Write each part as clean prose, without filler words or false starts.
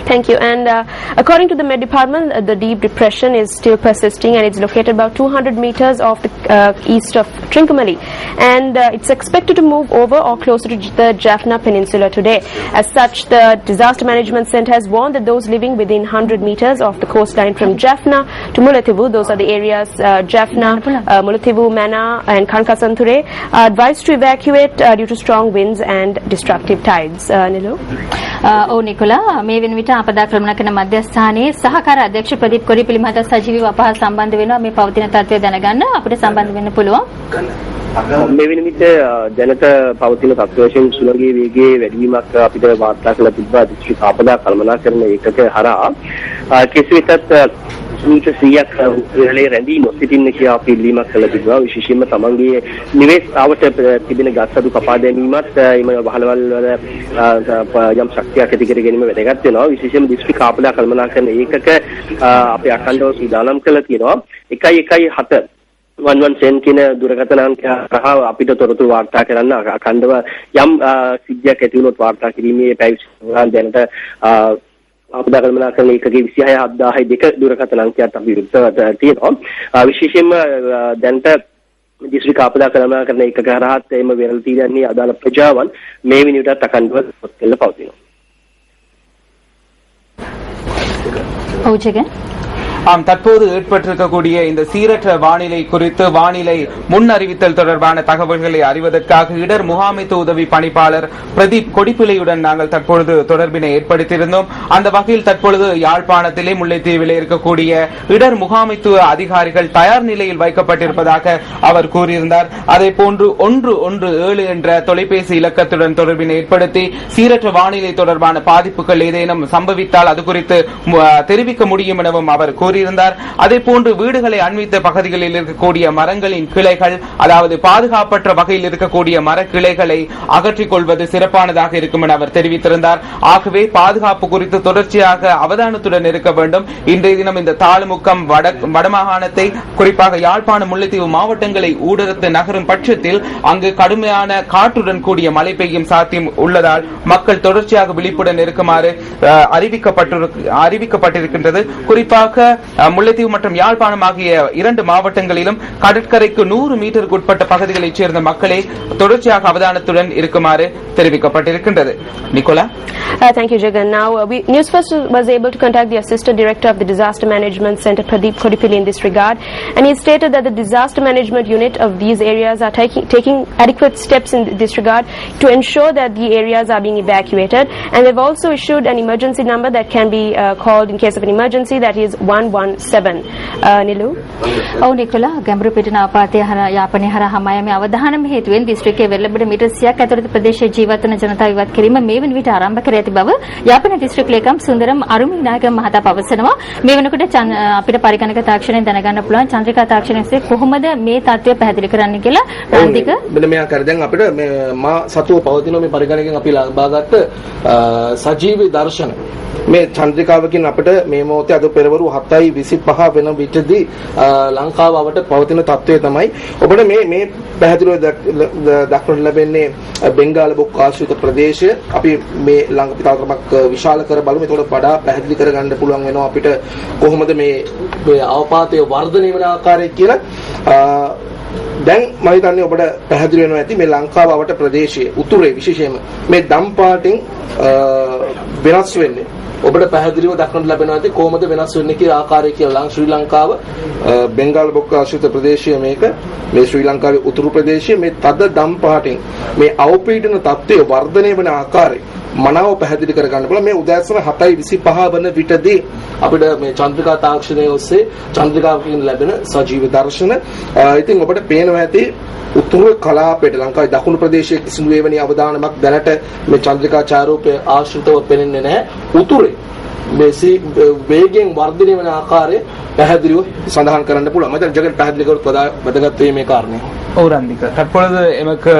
Thank you. And according to the Met Department, the deep depression is still persisting, and it's located about 200 meters off the east of Trincomalee. And it's expected to move over or closer to the Jaffna Peninsula today. As such, the Disaster Management Centre has warned that those living within 100 meters of the coastline from Jaffna to Mullaitivu, those are the areas Jaffna, Mullaitivu, Mana and Kankasanture, are advised to evacuate due to strong winds and destructive tides. Nilu? Oh, Nicola, may we meet අපදා ක්‍රමණ කරන මධ්‍යස්ථානයේ සහකාර අධ්‍යක්ෂ ප්‍රදීප් කොරිපිලි මහතා සජීවීව අපහ සම්බන්ධ වෙනවා මේ පවතින තත්ත්වය දැනගන්න අපිට සම්බන්ධ වෙන්න පුළුවන් මේ වෙනවිට ජනත පවතින තත්ත්වයෙන් සුළඟේ වේගයේ වැඩිවීමක් අපිට වාර්තා කළ තිබ්බා දිස්ත්‍රික් ආපදා කළමනාකරණ ඒකක හරහා කෙසේ වෙතත් සූචි 100ක් වෙලේ රැඳී නොසිටින්න කියා අපි ඉල්ලීමක් කළ තිබුණා විශේෂයෙන්ම තමන්ගේ නිවෙස්තාවට තිබෙන ගස්සතු කපා දැමීමත් එම වහලවල් වල යම් ශක්තියක් ඇති කර ගැනීම වැදගත් වෙනවා විශේෂයෙන්ම දිස්ත්‍රික් ආපදා කළමනාකරණ ඒකක අපි අඛණ්ඩව සූදානම් කළා තියෙනවා 117 117 කියන දුරකථන අංකය හරහා අපිට තොරතුරු වාර්තා කරන්න අඛණ්ඩව යම් සිද්ධියක් ඇති වුණොත් වාර්තා කිරීමේ පැවිදි දැනට අපදා කළමනාකරණ ඒකකයේ 26,7002 දුරකථන අංකයක් අපි විරුද්ධව තියෙනවා විශේෂයෙන්ම දැනට දිස්ත්‍රික් ආපදා කළමනාකරණ ඒකක හරහා එම වෙරළ තීරණයේ අදාළ ප්‍රජාවන් මේ විනිවිදට අඛණ්ඩව පොත්කල පවතිනවා ඔව්ජගන් தற்போது ஏற்பட்டிருக்கக்கூடிய இந்த சீரற்ற வானிலை குறித்து வானிலை முன் அறிவித்தல் தொடர்பான தகவல்களை அறிவதற்காக இடர் முகாமைத்துவ உதவி பணிப்பாளர் பிரதீப் கொடிப்பிலையுடன் நாங்கள் தற்பொழுது தொடர்பினை ஏற்படுத்தியிருந்தோம் அந்த வகையில் தற்பொழுது யாழ்ப்பாணத்திலே முல்லைத்தீவிலே இருக்கக்கூடிய இடர் முகாமைத்துவ அதிகாரிகள் தயார் நிலையில் வைக்கப்பட்டிருப்பதாக அவர் கூறியிருந்தார் அதே போன்று 117 என்ற தொலைபேசி இலக்கத்துடன் தொடர்பினை ஏற்படுத்தி சீரற்ற வானிலை தொடர்பான பாதிப்புகள் ஏதேனும் சம்பவித்தால் அது குறித்து தெரிவிக்க முடியும் எனவும் அவர் கூறியிருந்தார் அதே போன்று வீடுகளை அண்மித்த பகுதிகளில் இருக்கக்கூடிய மரங்களின் கிளைகள் அதாவது பாதுகாப்பற்ற வகையில் இருக்கக்கூடிய மரக்கிளைகளை அகற்றிக் கொள்வது சிறப்பானதாக இருக்கும் என அவர் தெரிவித்திருந்தார் ஆகவே பாதுகாப்பு குறித்து தொடர்ச்சியாக அவதானத்துடன் இருக்க வேண்டும் இன்றைய தினம் இந்த தாழ்முக்கம் வடமாகாணத்தை குறிப்பாக யாழ்ப்பாணம் முல்லைத்தீவு மாவட்டங்களை ஊடறுத்து நகரும் பட்சத்தில் அங்கு கடுமையான காற்றுடன் கூடிய மழை பெய்யும் சாத்தியம் உள்ளதால் மக்கள் தொடர்ச்சியாக விழிப்புடன் இருக்குமாறு அறிவிக்கப்பட்டிருக்கின்றது குறிப்பாக முல்லைத்தீவு மற்றும் யாழ்ப்பாணம் ஆகிய 2 மாவட்டங்களிலும் கடற்கரைக்கு 100 மீட்டருக்கு உட்பட்ட பகுதிகளைச் சேர்ந்த மக்களே தொடர்ச்சியாக அவதானத்துடன் இருக்குமாறு தெரிவிக்கப்பட்டிருக்கின்றது Nicolas Thank you, Jagan. Now, News First was able to contact the Assistant Director of the Disaster Management Centre, Pradeep Kodipilli, in this regard, and he stated that the Disaster Management Unit of these areas are taking adequate steps in this regard to ensure that the areas are being evacuated, and they've also issued an emergency number that can be called in case of an emergency, that is 117. Nilu? ඔව් නිකොලා ගැඹුරු පිටින ආපాతය හරහා යාපනයේ හරහා හමායමේ අවධානම හේතුවෙන් දිස්ත්‍රික්කයේ වෙල්ලබඩ metre 100ක් ඇතුළත ප්‍රදේශයේ ජීවත් වන ජනතාව ඉවත් කිරීම මේ වන විට ආරම්භ කර ඇති බව යාපන දිස්ත්‍රික් ලේකම් සුන්දරම් අරුමිනායක මහතා පවසනවා මේ වෙනකොට අපිට පරිගණක තාක්ෂණයෙන් දැනගන්න පුළුවන් චන්ද්‍රිකා තාක්ෂණයෙන් කොහොමද මේ තත්ත්වය පැහැදිලි කරන්න කියලා රාන්දික මෙන්න මෙයා කර දැන් අපිට මා සතුව පවතින මේ පරිගණකයෙන් අපි ලබාගත්ත සජීවී දර්ශන මේ චන්ද්‍රිකාවකින් අපිට මේ මොහොතේ අද පෙරවරු 7:25 වෙන විටදී ලංකාව අවට පවතින තත්ත්වය තමයි ඔබට මේ පැහැදිලිව දක්වන්න ලැබෙන්නේ බෙන්ගාල බොක් ආශ්‍රිත ප්‍රදේශය අපි මේ ළඟ විශාල කර බලමු ඒකට වඩා පැහැදිලි කරගන්න පුළුවන් වෙනවා අපිට කොහොමද මේ අවපාතයේ වර්ධනය වෙන ආකාරය කියලා දැන් මම හිතන්නේ ඔබට පැහැදිලි වෙනවා ඇති මේ ලංකාව අවට ප්‍රදේශයේ උතුරේ විශේෂයෙන්ම මේ දම් පාටින් වෙනස් වෙන්නේ ඔබට පැහැදිලිව දක්වන්න ලැබෙනවා ඇති කොහොමද වෙනස් වෙන්නේ කියලා ආකාරය කියලා ශ්‍රී ලංකාව බෙන්ගාල් බොක්ක ආශ්‍රිත ප්‍රදේශය මේක මේ ශ්‍රී ලංකාවේ උතුරු ප්‍රදේශයේ මේ තද දම් පාටින් මේ අවපීඩන තත්ත්වය වර්ධනය වෙන ආකාරය මනාව පැහැදිලි කරගන්න පුළුවන් මේ උදෑසන 7:25 වන විටදී අපිට මේ චන්ද්‍රිකා තාක්ෂණය ඔස්සේ චන්ද්‍රිකාවකින් ලැබෙන සජීව දර්ශන ඉතින් ඔබට පේනවා ඇති උතුරු කලාපයට ලංකාවේ දකුණු ප්‍රදේශයේ කිසිදු එවැනි අවදානමක් දැනට මේ චන්ද්‍රිකා ඡායාරූපය ආශ්‍රිතව පෙනෙන්නේ නැහැ උතුරේ මේ වේගයෙන් වර්ධනය වෙන ආකාරය පැහැදිලිව සඳහන් කරන්න පුළුවන් මම දැන් ජගන් පැහැදිලි කරුත් වඩා වැදගත් වෙයි මේ කාරණේ தற்பொழுது எமக்கு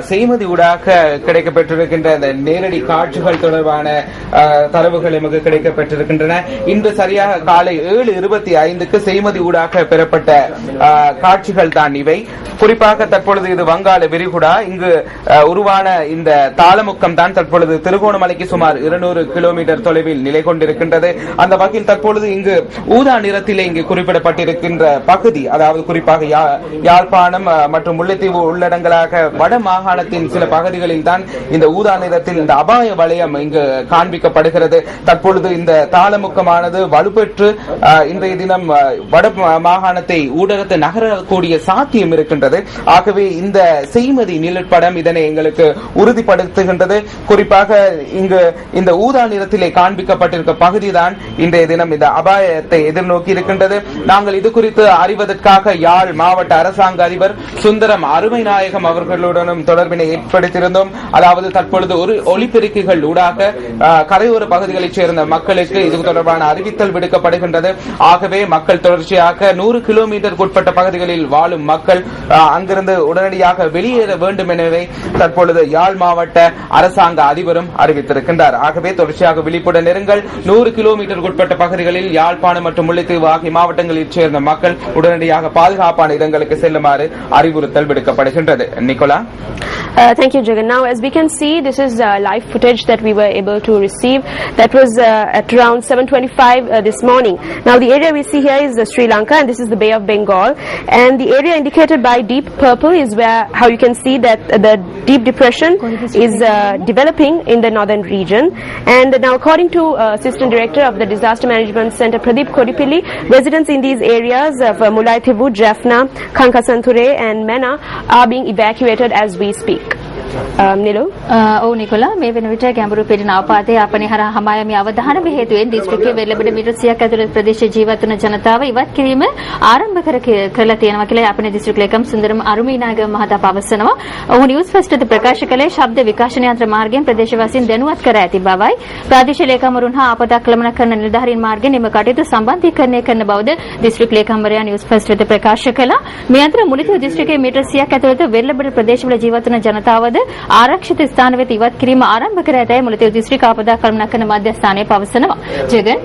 செய்மதி ஊடாக கிடைக்கப்பெற்றிருக்கின்ற அந்த நேரடி காட்சிகள் தொடர்பான தரவுகள் எமக்கு கிடைக்கப்பெற்றிருக்கின்றன. இன்று சரியாக காலை 7:25 செய்மதி ஊடாக பெறப்பட்ட காட்சிகள் தான் இவை. குறிப்பாக தற்பொழுது இது வங்காள விரிகுடா. இங்கு உருவான இந்த தாளமுக்கம் தான் தற்பொழுது திருகோணமலைக்கு சுமார் 200 கிலோமீட்டர் தொலைவில் நிலை கொண்டிருக்கின்றது. அந்த வகையில் தற்பொழுது இங்கு ஊதா நிறத்திலே இங்கு குறிப்பிடப்பட்டிருக்கின்ற பகுதி, அதாவது குறிப்பாக யாழ்ப்பாணம் மற்றும் முல்லைத்தீவு உள்ளடங்களாக வட மாகாணத்தின் சில பகுதிகளில் தான் இந்த ஊதா நிறத்தில் இந்த அபாய வலயம் இங்கு காண்பிக்கப்படுகிறது. தற்பொழுது இந்த தாளமுக்கமானது வலுப்பெற்று இன்றைய தினம் வட மாகாணத்தை ஊடகத்தை நகரக்கூடிய சாத்தியம் இருக்கின்றது. ஆகவே இந்த செய்மதி நிலப்படம் இதனை எங்களுக்கு உறுதிப்படுத்துகின்றது. குறிப்பாக இங்கு இந்த ஊதா நிறத்திலே காண்பிக்கப்பட்டிருக்க பகுதிதான் இன்றைய தினம் இந்த அபாயத்தை எதிர்நோக்கி இருக்கின்றது. நாங்கள் இது குறித்து அறிவதற்காக யாழ் மாவட்ட அரசாங்க அதிபர் சுந்தரம் அருமைநாயகம் அவர்களுடனும் தொடர்பினை ஏற்படுத்தியிருந்தோம். அதாவது தற்பொழுது ஒரு ஒலிபெருக்கிகள் ஊடாக கரையோர பகுதிகளைச் சேர்ந்த மக்களுக்கு இது தொடர்பான அறிவித்தல் விடுக்கப்படுகின்றது. ஆகவே மக்கள் தொடர்ச்சியாக 100 கிலோமீட்டருக்கு உட்பட்ட பகுதிகளில் வாழும் மக்கள் அங்கிருந்து உடனடியாக வெளியேற வேண்டும் எனவே தற்பொழுது யாழ் மாவட்ட அரசாங்க அதிபரும் அறிவித்திருக்கின்றார். ஆகவே தொடர்ச்சியாக விழிப்புடன் இருங்கள். 100 கிலோமீட்டருக்கு உட்பட்ட பகுதிகளில் யாழ்ப்பாணம் மற்றும் முல்லைத்தீவு ஆகிய மாவட்டங்களில் சேர்ந்த மக்கள் உடனடியாக பாதுகாப்பான இடங்களுக்கு செல்லுமாறு அறிவுறுத்தல் விடுக்கப்படுகின்றது. Nicolas. Thank you, Jagan. Now, as we can see, this is live footage that we were able to receive. That was at around 7:25 this morning. Now, the area we see here is Sri Lanka, and this is the Bay of Bengal. And the area indicated by deep purple is where, how you can see that the deep depression is developing in the northern region. And now, according to Assistant Director of the Disaster Management Center, Pradeep Kodipilli, residents in these areas of Mullaitivu, Jaffna, Kankasanture, and Mena are being evacuated as we speak. Nilu? ඔව් නිකොලා, මේ වෙන විට ගැඹුරු පිටින ආපాతයේ අපනේ හරහා හමායමේ අවධානම හේතුවෙන් දිස්ත්‍රික්කයේ වෙල්ලබඩ metre 100ක් ඇතුළත ප්‍රදේශයේ ජීවත් වන ජනතාව ඉවත් කිරීම ආරම්භ කරලා තියෙනවා කියලා අපේ දිස්ත්‍රික් ලේකම් සුන්දරම් අරුමීනාගම මහතා පවසනවා. ඔහු නිවුස් ෆස්ට් ප්‍රකාශ කළේ ශබ්ද විකාශන යන්ත්‍ර මාර්ගයෙන් ප්‍රදේශවාසීන් දැනුවත් කර ඇති බවයි. ප්‍රාදේශීය ලේකම්වරුන් හා ආපදා කළමනා කරන නිලධාරීන් මාර්ගයෙන් එම කටයුතු සම්බන්ධීකරණය කරන බවද දිස්ත්‍රික් ලේකම්වරයා නිවුස් ෆස්ට් වෙත ප්‍රකාශ කළා. මේ අතර මුලිතව දිස්ත්‍රික්කයේ මීටර් 100ක් ඇතුළත වෙල්ලබඩ ප්‍රදේශවල ජීවත් වන ජනතාවද ආරක්ෂිත ස්ථාන වෙත ඉවත් කිරීම ආරම්භ කර ඇතැයි මුලිතව දිස්ත්‍රික් ආපදා කළමනාකරණ මධ්‍යස්ථානයේ පවසනවා. ජගන්.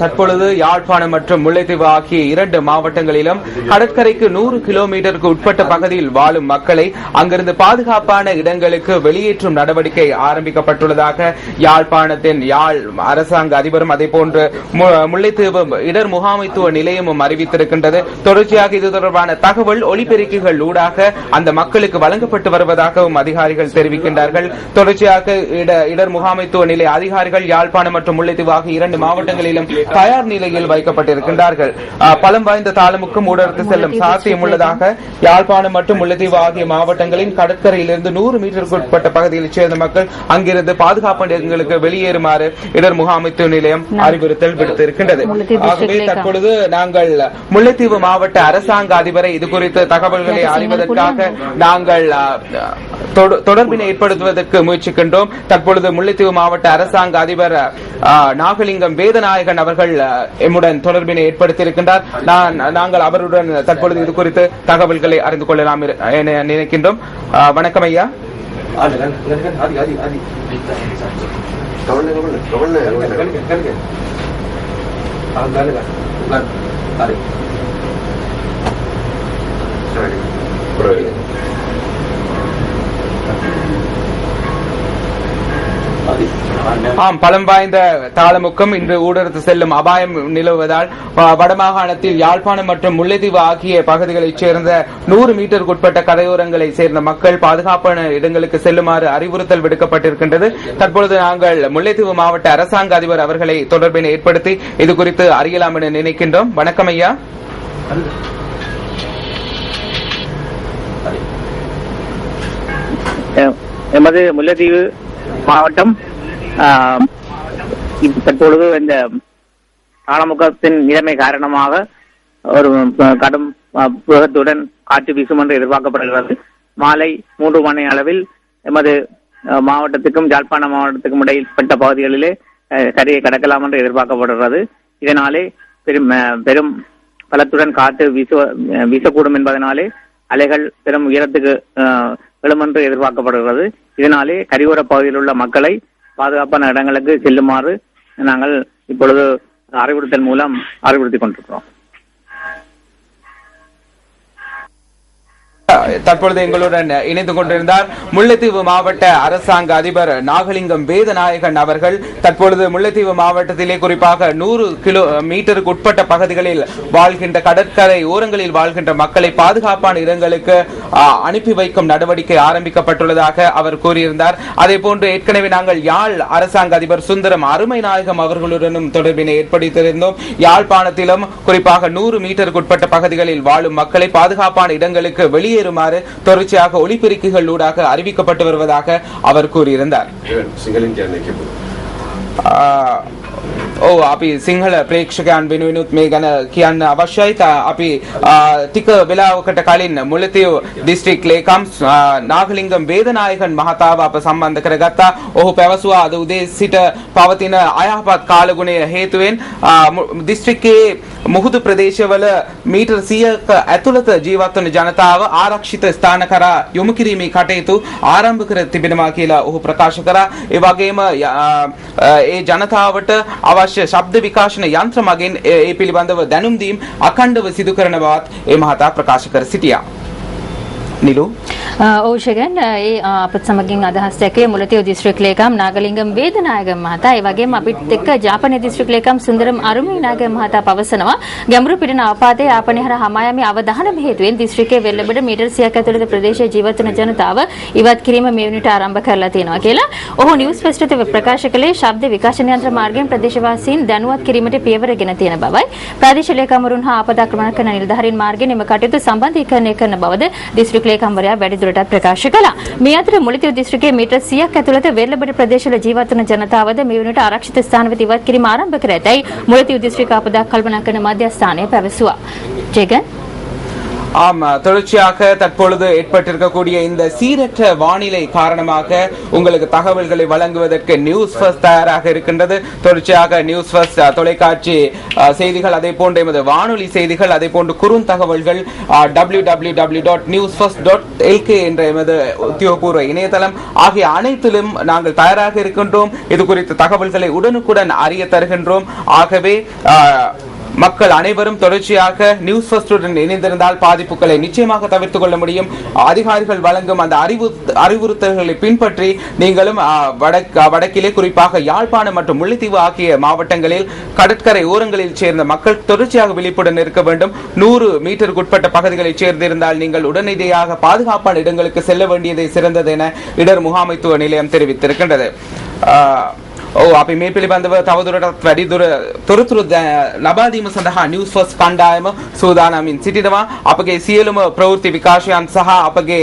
தற்பொழுது யாழ்ப்பாணம் மற்றும் முல்லைத்தீவு ஆகிய 2 மாவட்டங்களிலும் கடற்கரைக்கு 100 கிலோமீட்டருக்கு உட்பட்ட பகுதியில் வாழும் மக்களை அங்கிருந்து பாதுகாப்பான இடங்களுக்கு வெளியேற்றும் நடவடிக்கை ஆரம்பிக்கப்பட்டுள்ளதாக யாழ்ப்பாணத்தின் யாழ் அரசாங்க அதிபரும் அதேபோன்று முல்லைத்தீவு இடர் முகாமைத்துவ நிலையமும் அறிவித்திருக்கின்றது. தொடர்ச்சியாக இது தொடர்பான தகவல் ஒலிபெருக்கிகள் ஊடாக அந்த மக்களுக்கு வழங்கப்பட்டு வருவதாகவும் அதிகாரிகள் தெரிவிக்கின்றார்கள். தொடர்ச்சியாக இடர் முகாமைத்துவ நிலைய அதிகாரிகள் யாழ்ப்பாணம் மற்றும் முல்லைத்தீவு ஆகிய 2 மாவட்டங்களிலும் தயார் நிலையில் வைக்கப்பட்டிருக்கின்றார்கள். பலம் வாய்ந்த தாளமுக்கும் ஊடறுத்து செல்லும் சாத்தியம் உள்ளதாக யாழ்ப்பாணம் மற்றும் முல்லைத்தீவு ஆகிய மாவட்டங்களின் கடற்கரையிலிருந்து 100 மீட்டருக்கு உட்பட்ட பகுதிகளைச் சேர்ந்த மக்கள் அங்கிருந்து பாதுகாப்பு இடங்களுக்கு வெளியேறுமாறு இடர் முகாமைத்துவ நிலையம் அறிவுறுத்தல் விடுத்திருக்கின்றது. ஆகவே தற்பொழுது நாங்கள் முல்லைத்தீவு மாவட்ட அரசாங்க அதிபரை இதுகுறித்து தகவல்களை அறிவதற்காக நாங்கள் தொடர்பினை ஏற்படுத்துவதற்கு முயற்சிக்கின்றோம். தற்பொழுது முல்லைத்தீவு மாவட்ட அரசாங்க அதிபர் நாகலிங்கம் வேதநாயகன் அவர்கள் எம்முடன் தொடர்பினை ஏற்படுத்தியிருக்கின்றார். நாங்கள் அவருடன் தற்பொழுது இது குறித்து தகவல்களை அறிந்து கொள்ளலாம் என நினைக்கின்றோம். வணக்கம் ஐயா. பலம் வாய்ந்த தாளமுக்கம் இன்று ஊடறுத்து செல்லும் அபாயம் நிலவுவதால் வடமாகாணத்தில் யாழ்ப்பாணம் மற்றும் முல்லைத்தீவு ஆகிய பகுதிகளைச் சேர்ந்த 100 மீட்டருக்கு உட்பட்ட கரையோரங்களை சேர்ந்த மக்கள் பாதுகாப்பான இடங்களுக்கு செல்லுமாறு அறிவுறுத்தல் விடுக்கப்பட்டிருக்கின்றது. தற்பொழுது நாங்கள் முல்லைத்தீவு மாவட்ட அரசாங்க அதிபர் அவர்களை தொடர்பினை ஏற்படுத்தி இது குறித்து அறியலாம் என நினைக்கின்றோம். வணக்கம் ஐயா. எமது முல்லைத்தீவு மாவட்டம் தற்பொழுது இந்த தாளமுக்கத்தின் நிலைமை காரணமாக ஒரு கடும் புகத்துடன் காற்று வீசும் என்று எதிர்பார்க்கப்படுகிறது. மாலை 3 மணி அளவில் எமது மாவட்டத்துக்கும் யாழ்ப்பாண மாவட்டத்துக்கும் இடையில்பட்ட பகுதிகளிலே கரையை கடக்கலாம் என்று எதிர்பார்க்கப்படுகிறது. இதனாலே பெரும் பலத்துடன் காற்று வீசக்கூடும் என்பதனாலே அலைகள் பெரும் உயரத்துக்கு எழும் என்று எதிர்பார்க்கப்படுகிறது. இதனாலே கரையோர பகுதியில் உள்ள மக்களை பாதுகாப்பான இடங்களுக்கு செல்லுமாறு நாங்கள் இப்பொழுது அறிவுறுத்தல் மூலம் அறிவுறுத்திக் கொண்டிருக்கிறோம். தற்பொழுது எங்களுடன் இணைந்து கொண்டிருந்தார் முல்லைத்தீவு மாவட்ட அரசாங்க அதிபர் நாகலிங்கம் வேதநாயகன் அவர்கள். தற்பொழுது முல்லைத்தீவு மாவட்டத்திலே குறிப்பாக 100 கிலோமீட்டருக்கு உட்பட்ட பகுதிகளில் வாழ்கின்ற கடற்கரை ஓரங்களில் வாழ்கின்ற மக்களை பாதுகாப்பான இடங்களுக்கு அனுப்பி வைக்கும் நடவடிக்கை ஆரம்பிக்கப்பட்டுள்ளதாக அவர் கூறியிருந்தார். அதே போன்று ஏற்கனவே நாங்கள் யாழ் அரசாங்க அதிபர் சுந்தரம் அருமைநாயகம் அவர்களுடனும் தொடர்பினை ஏற்படுத்தியிருந்தோம். யாழ்ப்பாணத்திலும் குறிப்பாக 100 மீட்டருக்கு உட்பட்ட பகுதிகளில் வாழும் மக்களை பாதுகாப்பான இடங்களுக்கு வெளியேறுமாறு தொடர்ச்சியாக ஒலிபெருக்கிகள் ஊடாக அறிவிக்கப்பட்டு வருவதாக அவர் கூறியிருந்தார். අපි සිංහල ප්‍රේක්ෂකයන් වෙනුවෙනුත් මේ ගැන කියන්න අවශ්‍යයි. අපි ටික වෙලාවකට කලින් මුල්ලතිව් දිස්ත්‍රික් ලේකම් නාගලිංගම් වේදනායකන් මහතාව අප සම්බන්ධ කරගත්තා. ඔහු පැවසුවා අද උදේ සිට පවතින අයහපත් කාලගුණය හේතුවෙන් දිස්ත්‍රික්කයේ මුහුදු ප්‍රදේශවල මීටර් 100ක ඇතුළත ජීවත් වන ජනතාව ආරක්ෂිත ස්ථාන කරා යොමු කිරීමේ කටයුතු ආරම්භ කර තිබෙනවා කියලා ඔහු ප්‍රකාශ කරා. ඒ වගේම ඒ ජනතාවට අවශ්‍ය ශබ්ද විකාශන යන්ත්‍ර මගින් ඒ පිළිබඳව දැනුම් දීම් අඛණ්ඩව සිදු කරන බවත් ඒ මහතා ප්‍රකාශ කර සිටියා. නිලු ඕෂගන් ඒ අපත් සමගින් අදහස් දැක්වේ මුලතිව් දිස්ත්‍රික් ලේකම් නාගලිංගම් වේදනායක මහතා. ඒ වගේම අපිත් එක්ක ජාපනයේ දිස්ත්‍රික් ලේකම් සුන්දරම් අරුමිනායක මහතා පවසනවා ගැඹුරු පිටින ආපාතයේ ආපනය හර හමායමේ අවධානම හේතුවෙන් දිස්ත්‍රික්කයේ වෙල්ලබඩ මීටර් 100ක් ඇතුළත ප්‍රදේශයේ ජීවත් වන ජනතාව ඉවත් කිරීම මේ වෙනට ආරම්භ කරලා තියෙනවා කියලා ඔහු නිවුස් ෆෙස්ට් ප්‍රකාශ කළේ ශබ්ද විකාශන යන්ත්‍ර මාර්ගයෙන් ප්‍රදේශවාසීන් දැනුවත් කිරීමට පියවරගෙන තියෙන බවයි. ප්‍රාදේශීය ලේකම්වරුන් හා ආපදා ක්‍රමණකරන නිලධාරීන් මාර්ගයෙන් එම කටයුතු සම්බන්ධීකරණය කරන බවද දිස්ත්‍රික් ලේකම්වරයා වැඩිදුරටත් ප්‍රකාශ කළා. මේ අතර මුලතිව් දිස්ත්‍රික්කයේ මීටර් 100ක් ඇතුළත වෙල්ලබඩ ප්‍රදේශවල ජීවත් වන ජනතාවද මේ වෙනට ආරක්ෂිත ස්ථානවල ඉවත් කිරීම ආරම්භ කර ඇතැයි මුලතිව් දිස්ත්‍රික් ආපදා කළමනාකරන මධ්‍යස්ථානය පැවසුවා. ජෙගන් ஆம், தொடர்ச்சியாக தற்பொழுது ஏற்பட்டிருக்கக்கூடிய இந்த சீரற்ற வானிலை காரணமாக உங்களுக்கு தகவல்களை வழங்குவதற்கு நியூஸ் ஃபர்ஸ்ட் தயாராக இருக்கின்றது. தொடர்ச்சியாக நியூஸ் ஃபர்ஸ்ட் தொலைக்காட்சி செய்திகள், அதே போன்ற எமது வானொலி செய்திகள், அதே போன்று குறுந்தகவல்கள் www.newsfirst.lk என்ற எமது உத்தியோகபூர்வ இணையதளம் ஆகிய அனைத்திலும் நாங்கள் தயாராக இருக்கின்றோம். இது குறித்த தகவல்களை உடனுக்குடன் அறிய தருகின்றோம். ஆகவே மக்கள் அனைவரும் தொடர்ச்சியாக நியூஸ் ஃபர்ஸ்டுடன் இணைந்திருந்தால் பாதிப்புகளை நிச்சயமாக தவிர்த்துக் கொள்ள முடியும். அதிகாரிகள் வழங்கும் அந்த அறிவுறுத்தல்களை பின்பற்றி நீங்களும் வடக்கிலே குறிப்பாக யாழ்ப்பாணம் மற்றும் முல்லைத்தீவு ஆகிய மாவட்டங்களில் கடற்கரை ஓரங்களில் சேர்ந்த மக்கள் தொடர்ச்சியாக விழிப்புடன் இருக்க வேண்டும். 100 மீட்டருக்கு உட்பட்ட பகுதிகளைச் சேர்ந்திருந்தால் நீங்கள் உடனடியாக பாதுகாப்பான இடங்களுக்கு செல்ல வேண்டியதை சிறந்தது என இடர் முகாமைத்துவ நிலையம் தெரிவித்திருக்கின்றது. අපි මේ පිළිබඳව තවදුරටත් වැඩිදුර තොරතුරු ලබා දීම සඳහා නිවුස් ෆර්ස්ට් කණ්ඩායම සූදානම්ින් සිටිනවා. අපගේ සියලුම ප්‍රවෘත්ති විකාශයන් සහ අපගේ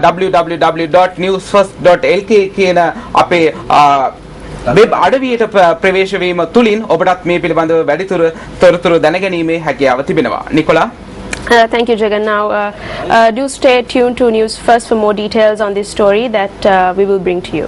www.newsfirst.lk කියන අපේ වෙබ් අඩවියට ප්‍රවේශ වීම තුලින් ඔබටත් මේ පිළිබඳව වැඩිදුර තොරතුරු දැනගැනීමේ හැකියාව තිබෙනවා. නිකොලා. Thank you, Jagan. Now, do stay tuned to News First for more details on this story that we will bring to you.